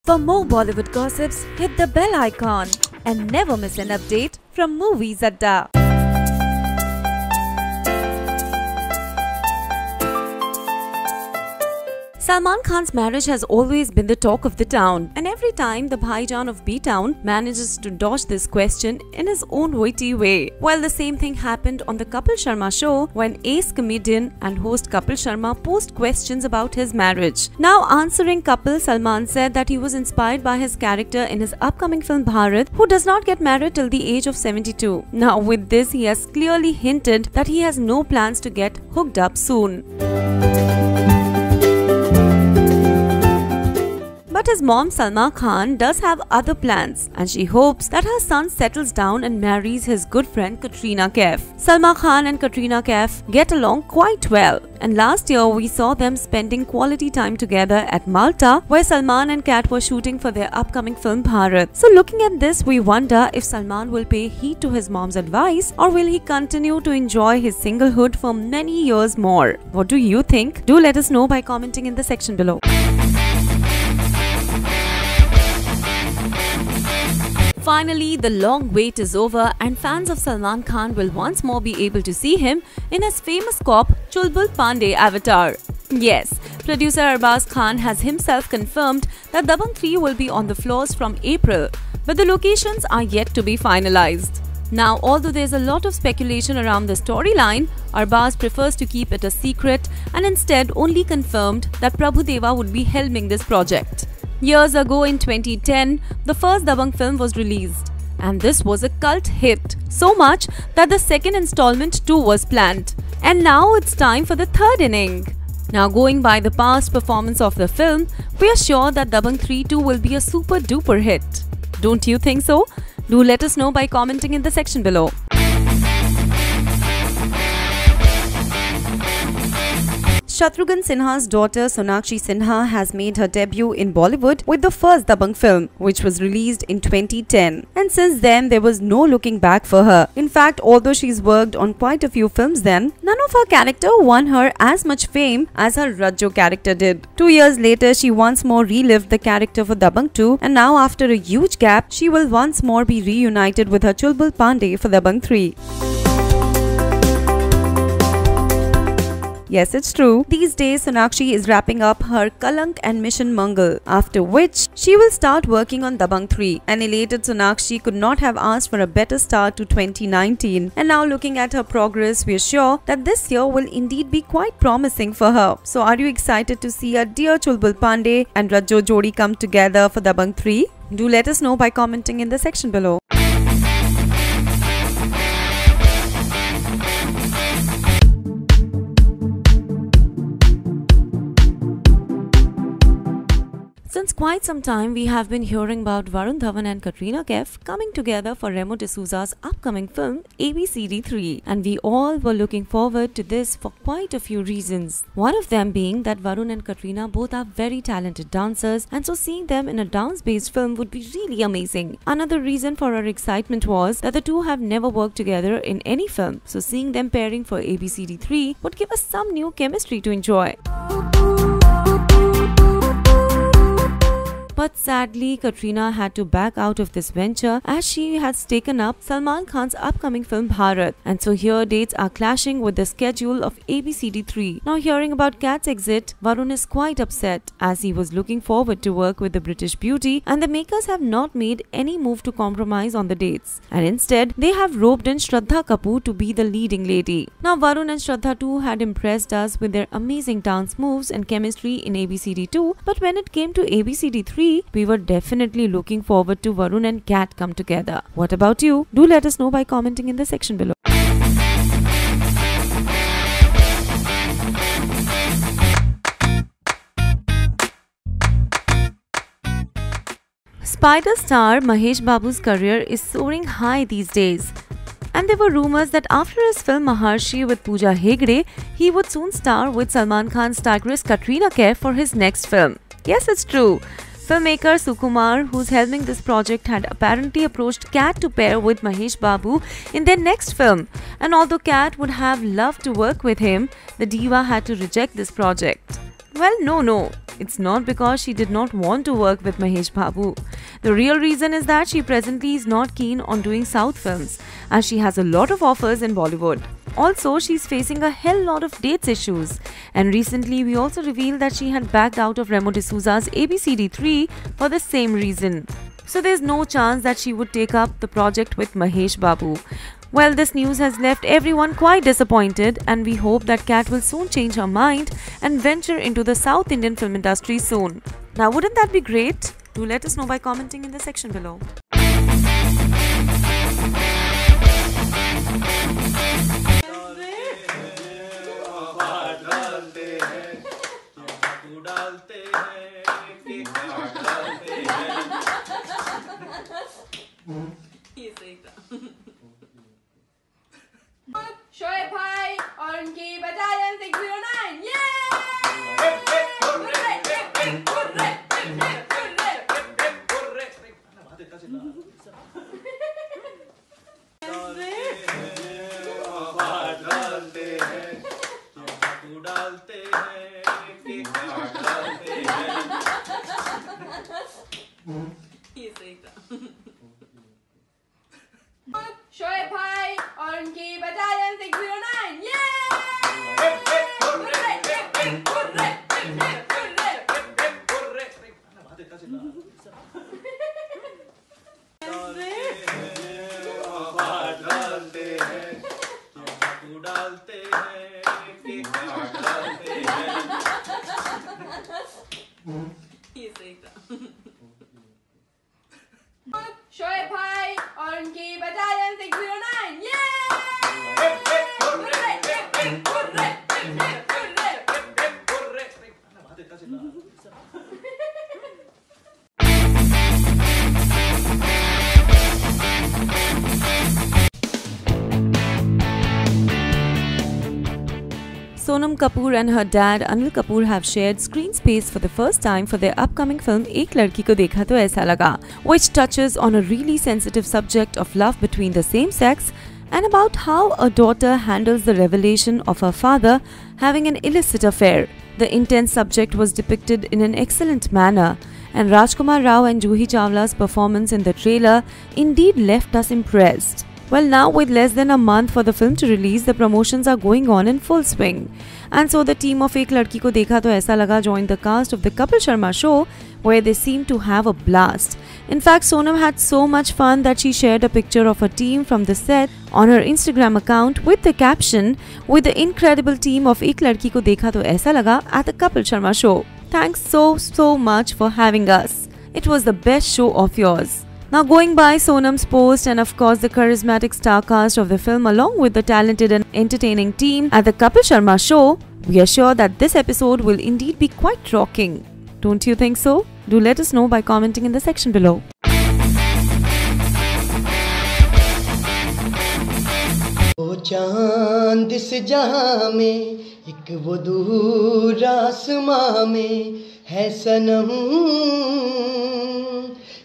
For more Bollywood gossips, hit the bell icon and never miss an update from Movies Adda. Salman Khan's marriage has always been the talk of the town, and every time the Bhaijan of B-Town manages to dodge this question in his own witty way. Well, the same thing happened on the Kapil Sharma show when ace comedian and host Kapil Sharma posed questions about his marriage. Now answering Kapil, Salman said that he was inspired by his character in his upcoming film Bharat, who does not get married till the age of 72. Now with this, he has clearly hinted that he has no plans to get hooked up soon. But his mom Salma Khan does have other plans, and she hopes that her son settles down and marries his good friend Katrina Kaif. Salma Khan and Katrina Kaif get along quite well, and last year we saw them spending quality time together at Malta, where Salman and Kat were shooting for their upcoming film Bharat. So looking at this, we wonder if Salman will pay heed to his mom's advice, or will he continue to enjoy his singlehood for many years more? What do you think? Do let us know by commenting in the section below. Finally, the long wait is over and fans of Salman Khan will once more be able to see him in his famous cop Chulbul Pandey avatar. Yes, producer Arbaz Khan has himself confirmed that Dabangg 3 will be on the floors from April, but the locations are yet to be finalized. Now, although there's a lot of speculation around the storyline, Arbaz prefers to keep it a secret and instead only confirmed that Prabhu Deva would be helming this project. Years ago in 2010, the first Dabangg film was released, and this was a cult hit, so much that the second installment too was planned. And now it's time for the third inning. Now, going by the past performance of the film, we are sure that Dabangg 3 too will be a super duper hit. Don't you think so? Do let us know by commenting in the section below. Shatrughan Sinha's daughter Sonakshi Sinha has made her debut in Bollywood with the first Dabangg film, which was released in 2010. And since then, there was no looking back for her. In fact, although she's worked on quite a few films then, none of her character won her as much fame as her Rajjo character did. 2 years later, she once more relived the character for Dabangg 2, and now after a huge gap, she will once more be reunited with her Chulbul Pandey for Dabangg 3. Yes, it's true. These days, Sonakshi is wrapping up her Kalank and Mission Mangal, after which she will start working on Dabangg 3. An elated Sonakshi could not have asked for a better start to 2019. And now looking at her progress, we are sure that this year will indeed be quite promising for her. So are you excited to see our dear Chulbul Pandey and Rajjo Jodi come together for Dabangg 3? Do let us know by commenting in the section below. Since quite some time, we have been hearing about Varun Dhawan and Katrina Kaif coming together for Remo D'Souza's upcoming film ABCD 3, and we all were looking forward to this for quite a few reasons. One of them being that Varun and Katrina both are very talented dancers, and so seeing them in a dance-based film would be really amazing. Another reason for our excitement was that the two have never worked together in any film, so seeing them pairing for ABCD 3 would give us some new chemistry to enjoy. But sadly, Katrina had to back out of this venture as she has taken up Salman Khan's upcoming film Bharat, and so here dates are clashing with the schedule of ABCD 3. Now hearing about Kat's exit, Varun is quite upset as he was looking forward to work with the British beauty, and the makers have not made any move to compromise on the dates, and instead they have roped in Shraddha Kapoor to be the leading lady. Now Varun and Shraddha too had impressed us with their amazing dance moves and chemistry in ABCD 2, but when it came to ABCD 3, we were definitely looking forward to Varun and Kat come together. What about you? Do let us know by commenting in the section below. Spider star Mahesh Babu's career is soaring high these days. And there were rumors that after his film Maharshi with Pooja Hegde, he would soon star with Salman Khan's tigress Katrina Kaif for his next film. Yes, it's true. Filmmaker Sukumar, who's helming this project, had apparently approached Kat to pair with Mahesh Babu in their next film. And although Kat would have loved to work with him, the diva had to reject this project. Well, no. It's not because she did not want to work with Mahesh Babu. The real reason is that she presently is not keen on doing South films, as she has a lot of offers in Bollywood. Also, she's facing a hell lot of dates issues. And recently, we also revealed that she had backed out of Remo D'Souza's ABCD 3 for the same reason. So there's no chance that she would take up the project with Mahesh Babu. Well, this news has left everyone quite disappointed, and we hope that Kat will soon change her mind and venture into the South Indian film industry soon. Now, wouldn't that be great? Do let us know by commenting in the section below. Shoaib भाई और उनकी battalion 609 Shoaib भाई और उनकी battalion 609 Shoaib भाई और उनकी battalion 609 Sonam Kapoor and her dad Anil Kapoor have shared screen space for the first time for their upcoming film Ek Ladki Ko Dekha To Aisa Laga, which touches on a really sensitive subject of love between the same sex and about how a daughter handles the revelation of her father having an illicit affair. The intense subject was depicted in an excellent manner, and Rajkumar Rao and Juhi Chawla's performance in the trailer indeed left us impressed. Well, now with less than a month for the film to release, the promotions are going on in full swing. And so the team of Ek Ladki Ko Dekha To Aisa Laga joined the cast of the Kapil Sharma show, where they seemed to have a blast. In fact, Sonam had so much fun that she shared a picture of her team from the set on her Instagram account with the caption, "With the incredible team of Ek Ladki Ko Dekha To Aisa Laga at the Kapil Sharma show. Thanks so much for having us. It was the best show of yours." Now, going by Sonam's post and of course the charismatic star cast of the film along with the talented and entertaining team at the Kapil Sharma show, we are sure that this episode will indeed be quite rocking. Don't you think so? Do let us know by commenting in the section below. वो चांद इस जहां में एक वो दूर आसमां में है सनम,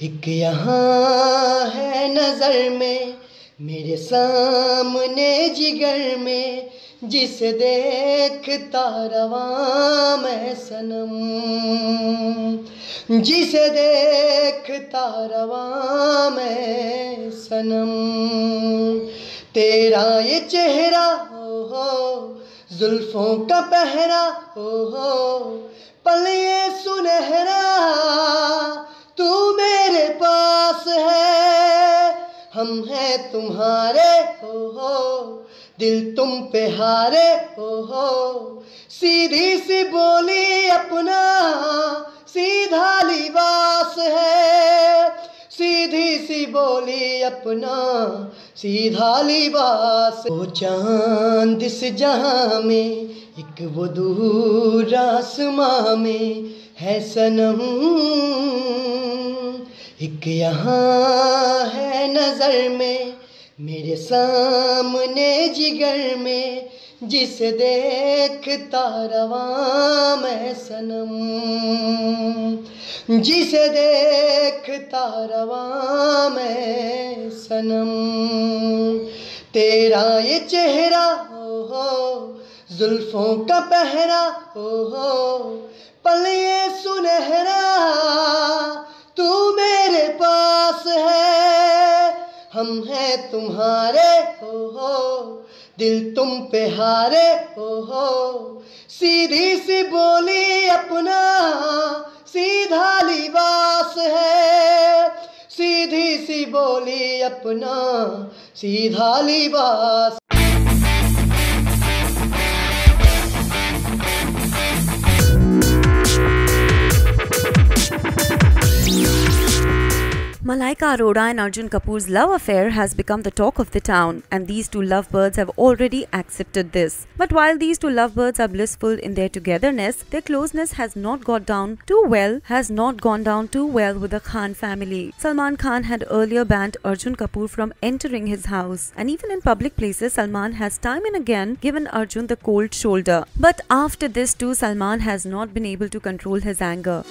एक यहाँ है नजर में मेरे सामने जिगर में, जिसे देखता रवा मैं सनम, जिसे देखता रवा मैं सनम। तेरा ये चेहरा हो जुल्फों का पहरा हो पल ये सुनहरा, तू मेरे पास है, हम हैं तुम्हारे हो दिल तुम पे हारे हो। सीधी सी बोली अपना सीधा लिबास है, सीधी सी बोली अपना सीधा लिबास। वो चांद इस जहां में एक वो दूर आसमां में है सनम, एक यहाँ है नजर में मेरे सामने जिगर में, जिसे देखता रवा मैं सनम, जिसे देखता रवा मैं सनम। तेरा ये चेहरा हो जुल्फों का पहरा हो पल ये सुनहरा तू मेरे पास है, हम हैं तुम्हारे हो दिल तुम पे हारे हो, सीधी सी बोली अपना सीधा लिबास है, सीधी सी बोली अपना सीधा लिबास। Malaika Arora and Arjun Kapoor's love affair has become the talk of the town, and these two lovebirds have already accepted this. But while these two lovebirds are blissful in their togetherness, their closeness has not gone down too well with the Khan family. Salman Khan had earlier banned Arjun Kapoor from entering his house, and even in public places, Salman has time and again given Arjun the cold shoulder. But after this too, Salman has not been able to control his anger.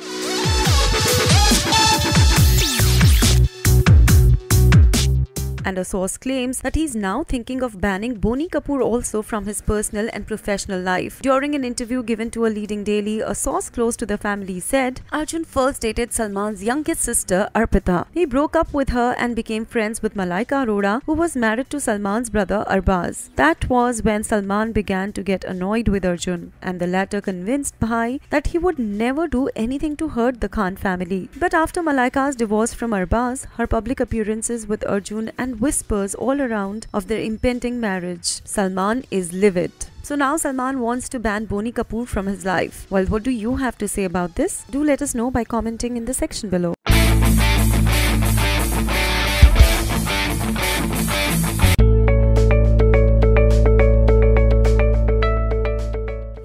And a source claims that he is now thinking of banning Boney Kapoor also from his personal and professional life. During an interview given to a leading daily, a source close to the family said, Arjun first dated Salman's youngest sister, Arpita. He broke up with her and became friends with Malaika Arora, who was married to Salman's brother Arbaz. That was when Salman began to get annoyed with Arjun, and the latter convinced Bhai that he would never do anything to hurt the Khan family. But after Malaika's divorce from Arbaz, her public appearances with Arjun and whispers all around of their impending marriage, Salman is livid. So now Salman wants to ban Boney Kapoor from his life. Well, what do you have to say about this? Do let us know by commenting in the section below.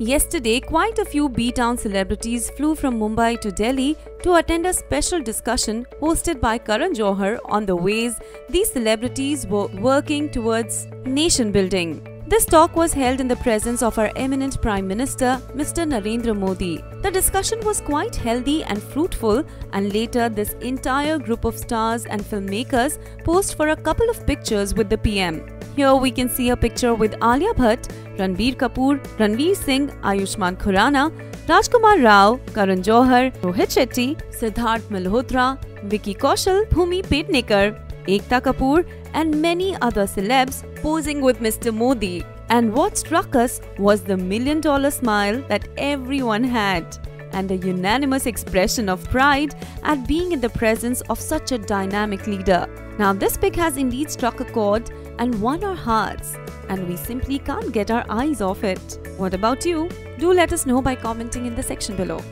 Yesterday, quite a few B-Town celebrities flew from Mumbai to Delhi to attend a special discussion hosted by Karan Johar on the ways these celebrities were working towards nation building. This talk was held in the presence of our eminent Prime Minister, Mr. Narendra Modi. The discussion was quite healthy and fruitful, and later this entire group of stars and filmmakers posed for a couple of pictures with the PM. Here we can see a picture with Alia Bhatt, Ranbir Kapoor, Ranveer Singh, Ayushmann Khurrana, Rajkumar Rao, Karan Johar, Rohit Shetty, Siddharth Malhotra, Vicky Kaushal, Bhumi Pednekar, Ekta Kapoor and many other celebs posing with Mr. Modi. And what struck us was the $1 million smile that everyone had, and a unanimous expression of pride at being in the presence of such a dynamic leader. Now this pic has indeed struck a chord and won our hearts, and we simply can't get our eyes off it. What about you? Do let us know by commenting in the section below.